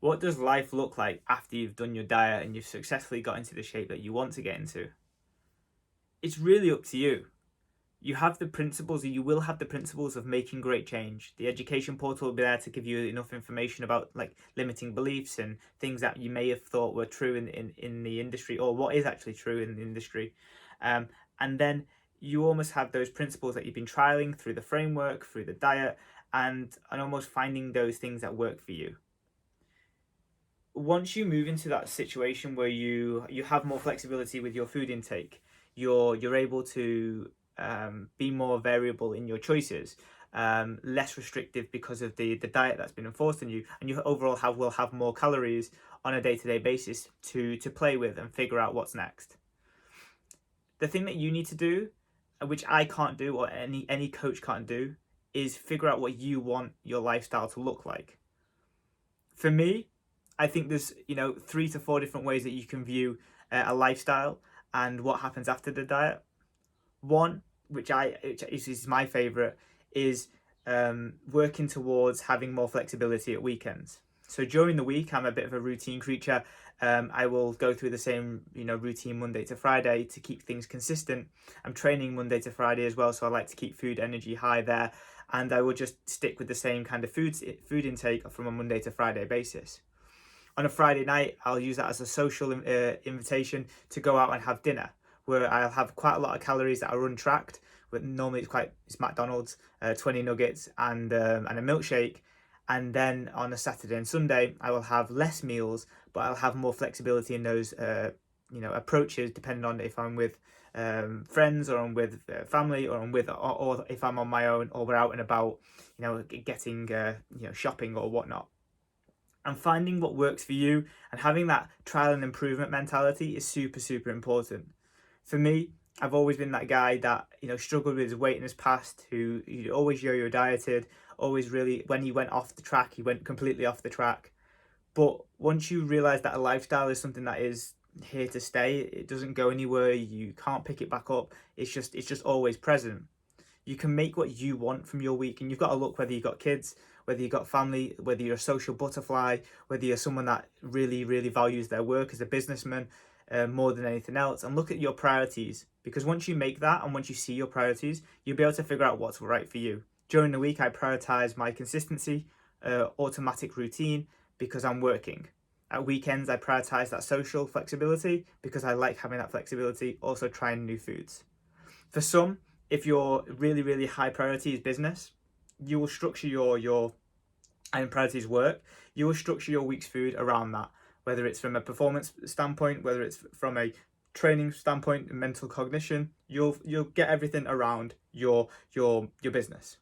What does life look like after you've done your diet and you've successfully got into the shape that you want to get into? It's really up to you. You have the principles, you will have the principles of making great change. The education portal will be there to give you enough information about like limiting beliefs and things that you may have thought were true in the industry, or what is actually true in the industry. Um, and then you almost have those principles that you've been trialing through the framework, through the diet, and almost finding those things that work for you. Once you move into that situation where you have more flexibility with your food intake, you're able to be more variable in your choices, less restrictive because of the diet that's been enforced on you, and you overall will have more calories on a day-to-day basis to play with and figure out what's next. The thing that you need to do, which I can't do or any coach can't do, is figure out what you want your lifestyle to look like. For me, I think there's 3 to 4 different ways that you can view a lifestyle and what happens after the diet. One, which is my favorite, is working towards having more flexibility at weekends. So during the week, I'm a bit of a routine creature. I will go through the same routine Monday to Friday to keep things consistent. I'm training Monday to Friday as well, so I like to keep food energy high there, and I will just stick with the same kind of food intake from a Monday to Friday basis. On a Friday night, I'll use that as a social invitation to go out and have dinner, where I'll have quite a lot of calories that are untracked. But normally it's McDonald's, 20 nuggets and a milkshake. And then on a Saturday and Sunday, I will have less meals, but I'll have more flexibility in those approaches, depending on if I'm with friends, or I'm with family, or I'm with or if I'm on my own, or we're out and about, getting shopping or whatnot. And finding what works for you and having that trial and improvement mentality is super, super important. For me, I've always been that guy that struggled with his weight in his past, who always yo-yo dieted, always really, when he went off the track, he went completely off the track. But once you realize that a lifestyle is something that is here to stay, it doesn't go anywhere, you can't pick it back up, it's just always present. You can make what you want from your week, and you've got to look whether you've got kids, whether you've got family, whether you're a social butterfly, whether you're someone that really, really values their work as a businessman more than anything else, and look at your priorities. Because once you make that and once you see your priorities, you'll be able to figure out what's right for you. During the week, I prioritize my consistency, automatic routine, because I'm working. At weekends, I prioritize that social flexibility because I like having that flexibility, also trying new foods. For some, if your really, really high priority is business, you will structure your and priorities work, you will structure your week's food around that, whether it's from a performance standpoint, whether it's from a training standpoint, mental cognition, you'll get everything around your business.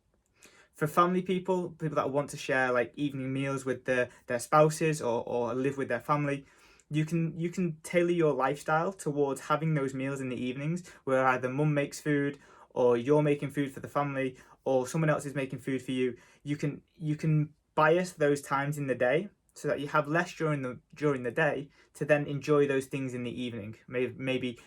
For family people that want to share like evening meals with their spouses, or live with their family, you can tailor your lifestyle towards having those meals in the evenings, where either mum makes food, or you're making food for the family, or someone else is making food for you. You can bias those times in the day so that you have less during the day to then enjoy those things in the evening. Maybe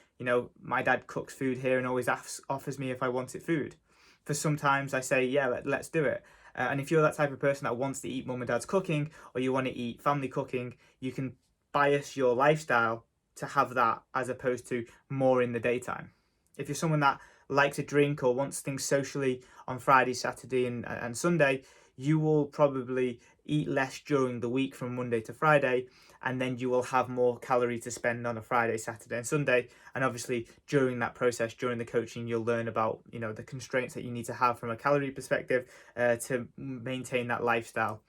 my dad cooks food here and always offers me if I wanted food. For sometimes I say, yeah, let's do it. And if you're that type of person that wants to eat mum and dad's cooking, or you want to eat family cooking, you can bias your lifestyle to have that as opposed to more in the daytime. If you're someone that likes to drink or wants things socially on Friday, Saturday and Sunday, you will probably eat less during the week from Monday to Friday, and then you will have more calorie to spend on a Friday, Saturday and Sunday. And obviously during that process, during the coaching, you'll learn about the constraints that you need to have from a calorie perspective to maintain that lifestyle.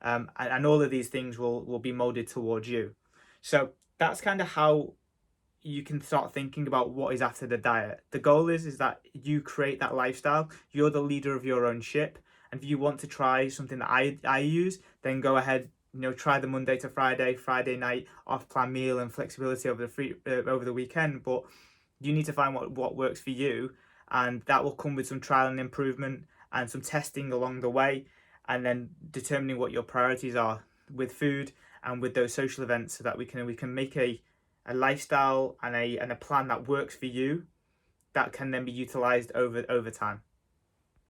And all of these things will be molded towards you. So that's kind of how you can start thinking about what is after the diet. The goal is that you create that lifestyle. You're the leader of your own ship. And if you want to try something that I use, then go ahead, try the Monday to Friday night off plan meal and flexibility over the weekend. But you need to find what works for you, and that will come with some trial and improvement and some testing along the way, and then determining what your priorities are with food and with those social events, so that we can make a lifestyle and a plan that works for you, that can then be utilized over time.